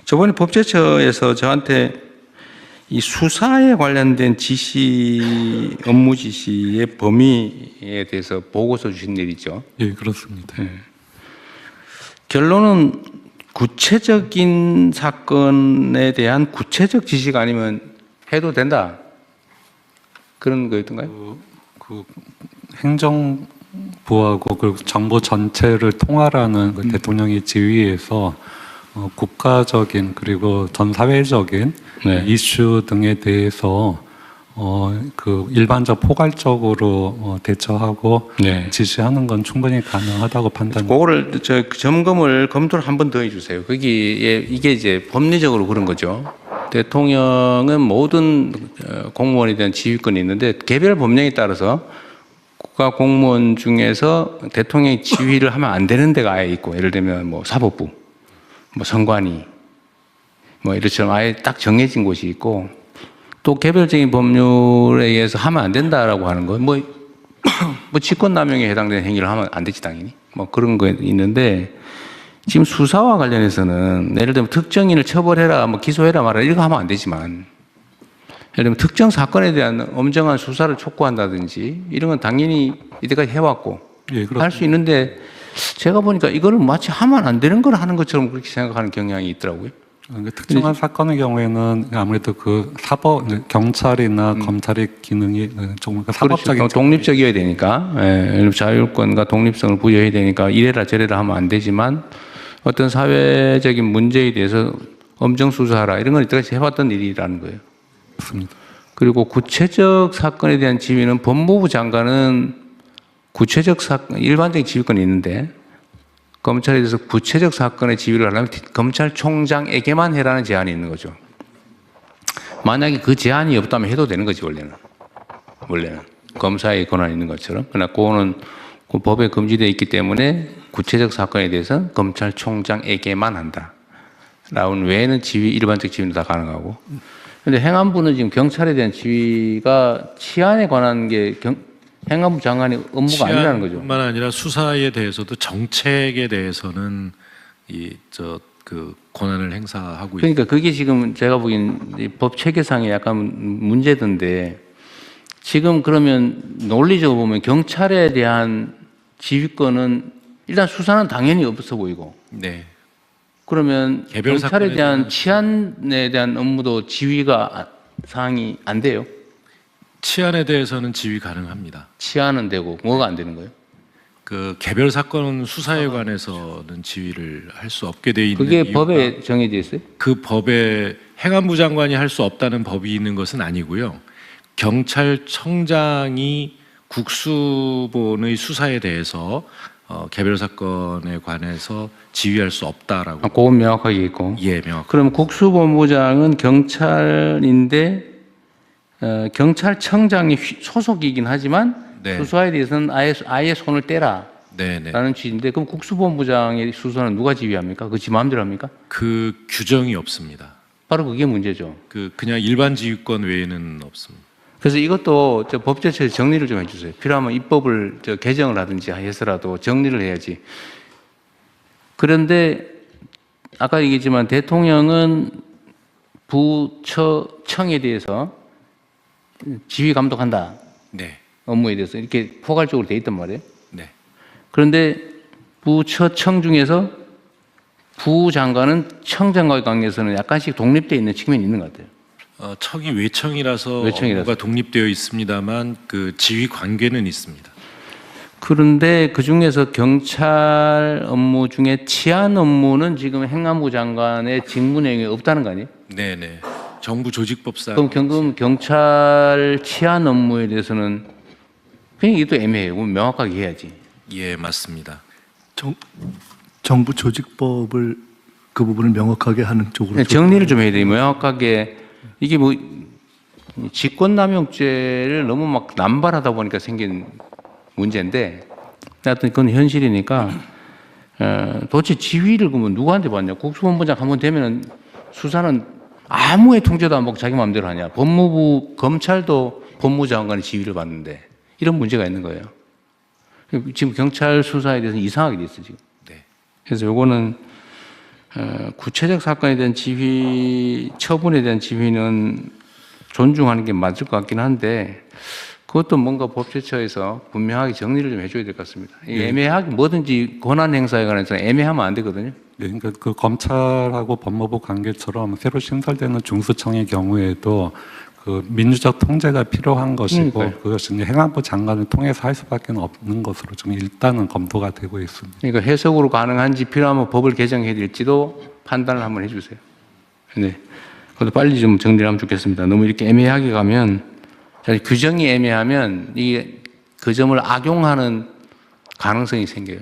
저번에 법제처에서 저한테 이 수사에 관련된 지시, 업무 지시의 범위에 대해서 보고서 주신 일 있죠. 예, 그렇습니다. 결론은 구체적인 사건에 대한 구체적 지시가 아니면 해도 된다. 그런 거였던가요? 그 행정부하고 그리고 정부 전체를 통할하는 그 대통령의 지휘에서 국가적인 그리고 전 사회적인 네. 이슈 등에 대해서 그 일반적 포괄적으로 대처하고 네. 지시하는 건 충분히 가능하다고 판단. 그거를 점검을 검토를 한 번 더 해주세요. 거기에 이게 이제 법리적으로 그런 거죠. 대통령은 모든 공무원에 대한 지휘권이 있는데 개별 법령에 따라서 국가 공무원 중에서 대통령이 지휘를 하면 안 되는 데가 아예 있고, 예를 들면 뭐 사법부, 뭐 선관위, 뭐 이렇처럼 아예 딱 정해진 곳이 있고, 또 개별적인 법률에 의해서 하면 안 된다라고 하는 거, 뭐 직권남용에 해당되는 행위를 하면 안 되지 당연히. 뭐 그런 거 있는데, 지금 수사와 관련해서는 예를 들면 특정인을 처벌해라, 뭐 기소해라 말아라 이런 거 하면 안 되지만, 예를 들면 특정 사건에 대한 엄정한 수사를 촉구한다든지 이런 건 당연히 이때까지 해왔고 예, 할 수 있는데, 제가 보니까 이거를 마치 하면 안 되는 걸 하는 것처럼 그렇게 생각하는 경향이 있더라고요. 특정한 사건의 경우에는 아무래도 그 사법 경찰이나 검찰의 기능이 조금 사법적인 그렇죠. 독립적이어야 되니까, 예, 자율권과 독립성을 부여해야 되니까 이래라 저래라 하면 안 되지만, 어떤 사회적인 문제에 대해서 엄정 수사하라 이런 건 이때까지 해왔던 일이라는 거예요. 있습니다. 그리고 구체적 사건에 대한 지휘는 법무부 장관은 구체적 사건, 일반적인 지휘권이 있는데, 검찰에 대해서 구체적 사건의 지휘를 하려면 검찰총장에게만 해라는 제한이 있는 거죠. 만약에 그 제한이 없다면 해도 되는 거지, 원래는. 검사의 권한이 있는 것처럼. 그러나 그거는 그 법에 금지되어 있기 때문에 구체적 사건에 대해서는 검찰총장에게만 한다. 라운 외에는 지휘, 일반적 지휘는 다 가능하고. 그런데 행안부는 지금 경찰에 대한 지휘가 치안에 관한 게 행안부 장관의 업무가 아니라는 거죠. 뿐만 아니라 수사에 대해서도 정책에 대해서는 그 권한을 행사하고 그러니까 그게 지금 제가 보기엔 법 체계상에 약간 문제던데, 지금 그러면 논리적으로 보면 경찰에 대한 지휘권은 일단 수사는 당연히 없어 보이고, 네. 그러면 개별 경찰에 사건에 대한 대한 치안에 대한 업무도 지휘가 사항이 안 돼요. 치안에 대해서는 지휘 가능합니다. 치안은 되고 뭐가 안 되는 거예요? 그 개별 사건 수사에 관해서는 지휘를 할 수 없게 돼 있는 그게 이유가 법에 정해져 있어요? 그 법에 행안부 장관이 할 수 없다는 법이 있는 것은 아니고요. 경찰청장이 국수본의 수사에 대해서 개별 사건에 관해서 지휘할 수 없다라고. 그건 명확하게 있고. 예, 명확. 그럼 국수본부장은 경찰인데 경찰청장이 소속이긴 하지만 네. 수사에 대해서는 아예 손을 떼라라는 네네. 취지인데, 그럼 국수본부장의 수사는 누가 지휘합니까? 그 지 마음대로 합니까? 그 규정이 없습니다. 바로 그게 문제죠. 그냥 일반 지휘권 외에는 없습니다. 그래서 이것도 법제처에서 정리를 좀 해주세요. 필요하면 입법을 개정을 하든지 해서라도 정리를 해야지. 그런데 아까 얘기했지만 대통령은 부처청에 대해서 지휘 감독한다. 네. 업무에 대해서 이렇게 포괄적으로 돼 있단 말이에요. 네. 그런데 부처청 중에서 부장관은 청장과의 관계에서는 약간씩 독립되어 있는 측면이 있는 것 같아요. 청이 외청이라서 외청이라서. 업무가 독립되어 있습니다만 그 지휘 관계는 있습니다. 그런데 그 중에서 경찰 업무 중에 치안 업무는 지금 행안부 장관의 직무 내용이 없다는 거 아니에요? 네네. 정부 조직법상. 그럼 경찰 치안 업무에 대해서는 그냥 이게 또 애매해요. 명확하게 해야지. 예, 맞습니다. 정부 조직법을 그 부분을 명확하게 하는 쪽으로 정리를 좀 해야 돼요. 명확하게. 이게 뭐 직권남용죄를 너무 막 남발하다 보니까 생긴 문제인데, 하여튼 그건 현실이니까 도대체 지휘를 그러면 누구한테 받냐? 국수본부장 한 번 되면은 수사는 아무의 통제도 안 받고 자기 마음대로 하냐? 법무부 검찰도 법무장관의 지휘를 받는데 이런 문제가 있는 거예요. 지금 경찰 수사에 대해서 이상하게 돼 있어 지금. 네. 그래서 요거는 구체적 사건에 대한 지휘, 처분에 대한 지휘는 존중하는 게 맞을 것 같긴 한데 그것도 뭔가 법제처에서 분명하게 정리를 좀 해줘야 될 것 같습니다. 애매하게 뭐든지 권한 행사에 관해서 애매하면 안 되거든요. 네, 그러니까 그 검찰하고 법무부 관계처럼 새로 신설되는 중수청의 경우에도 그 민주적 통제가 필요한 것이고 그러니까요. 그것이 이제 행안부 장관을 통해서 할 수밖에 없는 것으로 좀 일단은 검토가 되고 있습니다. 그러니까 해석으로 가능한지 필요하면 법을 개정해야 될지도 판단을 한번 해주세요. 네. 그것도 빨리 좀 정리를 하면 좋겠습니다. 너무 이렇게 애매하게 가면, 규정이 애매하면 이게 그 점을 악용하는 가능성이 생겨요.